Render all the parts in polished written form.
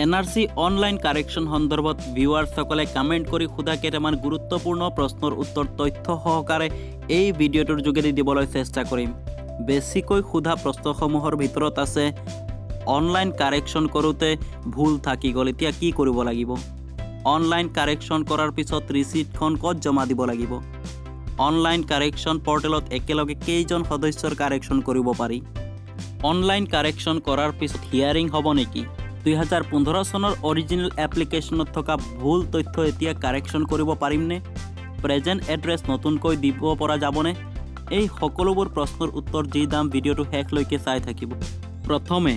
NRC online correction সন্দৰ্ভত ভিউৱাৰ্ছসকলে comment কৰি সোধা কেইটামান গুৰুত্বপূৰ্ণ প্ৰশ্নৰ উত্তৰ তথ্য সহকাৰে এই ভিডিঅ'টোৰ যোগেদি দিবলৈ চেষ্টা কৰিম। বেছিকৈ সোধা প্ৰশ্নসমূহৰ ভিতৰত আছে অনলাইন কাৰেকশ্যন কৰোঁতে ভুল থাকি গ'ল, এতিয়া কি কৰিব লাগিব? অনলাইন কাৰেকশ্যন কৰাৰ পিছত ৰিচিপ্টখন ক'ত জমা দিব লাগিব? অনলাইন কাৰেকশ্যন পৰ্টেলত একেলগে কেইজন সদস্যৰ কাৰেকশ্যন কৰিব পাৰি? অনলাইন কাৰেকশ্যন কৰাৰ পিছত হিয়াৰিং হ'ব নেকি? 2015 চনৰ অৰিজিনেল এপ্লিকেশ্যনত থকা ভুল তথ্য এতিয়া কাৰেকশ্যন কৰিব পাৰিমনে? প্ৰেজেণ্ট এড্ৰেছ নতুনকৈ দিব পৰা যাবনে? এই সকলোবোৰ প্ৰশ্নৰ উত্তৰ দি দাম ভিডিঅ'টো শেষলৈকে চাই থাকিব। প্ৰথমে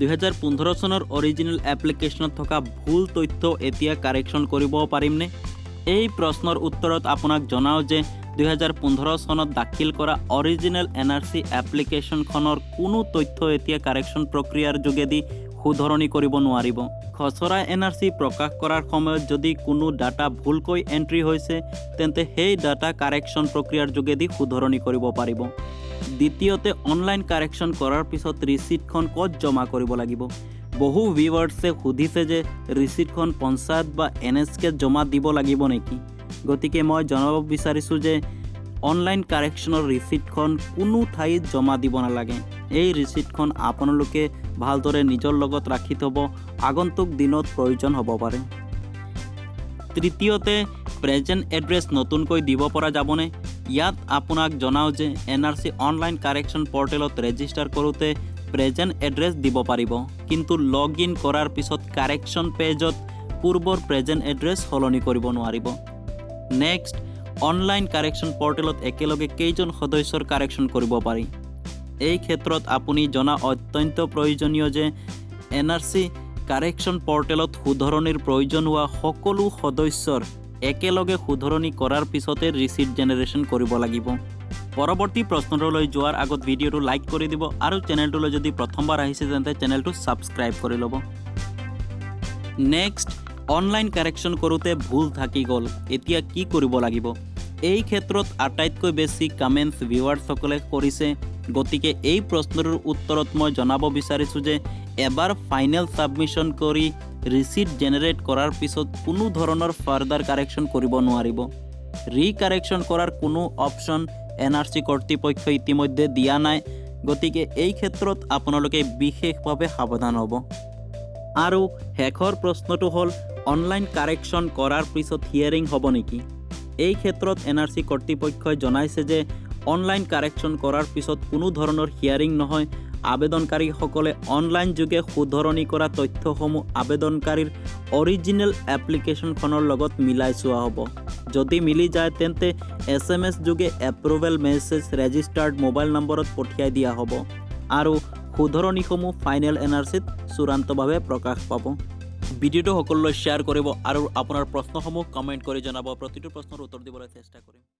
2015 চনৰ অৰিজিনেল এপ্লিকেশ্যনত থকা ভুল তথ্য এতিয়া কাৰেকশ্যন কৰিব পাৰিমনে? এই প্ৰশ্নৰ উত্তৰত আপোনাক জনাওঁ যে 2015 চনত দাখিল কৰা অৰিজিনেল NRC এপ্লিকেশ্যনখনৰ কোনো তথ্য এতিয়া কাৰেকশ্যন প্ৰক্ৰিয়াৰ যোগেদি শুধৰণি কৰিব নোৱাৰিব। খচৰা NRC প্ৰকাশ কৰাৰ সময়ত যদি কোনো ডাটা ভুলকৈ এণ্ট্ৰি হৈছে তেন্তে সেই ডাটা কাৰেকশ্যন প্ৰক্ৰিয়াৰ যোগেদি শুধৰণি কৰিব পাৰিব। দ্বিতীয়তে অনলাইন কাৰেকশ্যন কৰাৰ পিছত ৰিচিপ্টখন ক'ত জমা কৰিব লাগিব? বহু ভিউৱাৰ্ছে সুধিছে যে ৰিচিপ্টখন পঞ্চায়ত বা NSK জমা দিব লাগিব নেকি? গতিকে মই জনাব বিচাৰিছোঁ যে অনলাইন কাৰেকশ্যনৰ ৰিচিপ্টখন কোনো ঠাইত জমা দিব নালাগে। এই ৰিচিপ্টখন আপোনালোকে ভালদৰে নিজৰ লগত ৰাখি থ'ব, আগন্তুক দিনত প্ৰয়োজন হ'ব পাৰে। তৃতীয়তে প্ৰেজেণ্ট এড্ৰেছ নতুনকৈ দিব পৰা যাবনে? ইয়াত আপোনাক জনাওঁ যে NRC অনলাইন কাৰেকশ্যন পৰ্টেলত ৰেজিষ্টাৰ কৰোঁতে প্ৰেজেণ্ট এড্ৰেছ দিব পাৰিব, কিন্তু লগ ইন কৰাৰ পিছত কাৰেকশ্যন পেজত পূৰ্বৰ প্ৰেজেণ্ট এড্ৰেছ সলনি কৰিব নোৱাৰিব। নেক্সট, অনলাইন কাৰেকশ্যন পৰ্টেলত একেলগে কেইজন সদস্যৰ কাৰেকশ্যন কৰিব পাৰি? এই ক্ষেত্ৰত আপুনি জনা অত্যন্ত প্ৰয়োজনীয় যে NRC কাৰেকশ্যন পৰ্টেলত শুধৰণিৰ প্ৰয়োজন হোৱা সকলো সদস্যৰ একেলগে শুধৰণি কৰাৰ পিছতে ৰিচিপ্ট জেনেৰেশ্যন কৰিব লাগিব। পৰৱৰ্তী প্ৰশ্নটোলৈ যোৱাৰ আগত ভিডিঅ'টো লাইক কৰি দিব আৰু চেনেলটোলৈ যদি প্ৰথমবাৰ আহিছে তেন্তে চেনেলটো ছাবস্ক্ৰাইব কৰি ল'ব। নেক্সট, অনলাইন কাৰেকশ্যন কৰোঁতে ভুল থাকি গ'ল, এতিয়া কি কৰিব লাগিব? এই ক্ষেত্ৰত আটাইতকৈ বেছি কমেণ্টছ ভিউৱাৰ্ছসকলে কৰিছে, গতিকে এই প্ৰশ্নটোৰ উত্তৰত মই জনাব বিচাৰিছোঁ যে এবাৰ ফাইনেল ছাবমিশ্যন কৰি ৰিচিপ্ট জেনেৰেট কৰাৰ পিছত কোনো ধৰণৰ ফাৰ্ডাৰ কাৰেকশ্যন কৰিব নোৱাৰিব। ৰিকাৰেকশ্যন কৰাৰ কোনো অপশ্যন NRC কৰ্তৃপক্ষই ইতিমধ্যে দিয়া নাই, গতিকে এই ক্ষেত্ৰত আপোনালোকে বিশেষভাৱে সাৱধান হ'ব। আৰু শেষৰ প্ৰশ্নটো হ'ল অনলাইন কাৰেকশ্যন কৰাৰ পিছত হিয়াৰিং হ'ব নেকি? এই ক্ষেত্ৰত NRC কৰ্তৃপক্ষই জনাইছে যে অনলাইন কাৰেকশ্যন কৰাৰ পিছত কোনো ধৰণৰ হিয়াৰিং নহয়। আবেদনকাৰীসকলে অনলাইন যোগে শুধৰণি কৰা তথ্যসমূহ আবেদনকাৰীৰ অৰিজিনেল এপ্লিকেশ্যনখনৰ লগত মিলাই চোৱা হ'ব। যদি মিলি যায় তেন্তে SMS যোগে এপ্ৰুভেল মেছেজ ৰেজিষ্টাৰ্ড মোবাইল নম্বৰত পঠিয়াই দিয়া হ'ব আৰু শুধৰণিসমূহ ফাইনেল NRCত চূড়ান্তভাৱে প্ৰকাশ পাব। ভিডিঅ'টো সকলোলৈ শ্বেয়াৰ কৰিব আৰু আপোনাৰ প্ৰশ্নসমূহ কমেণ্ট কৰি জনাব। প্ৰতিটো প্ৰশ্নৰ উত্তৰ দিবলৈ চেষ্টা কৰিম।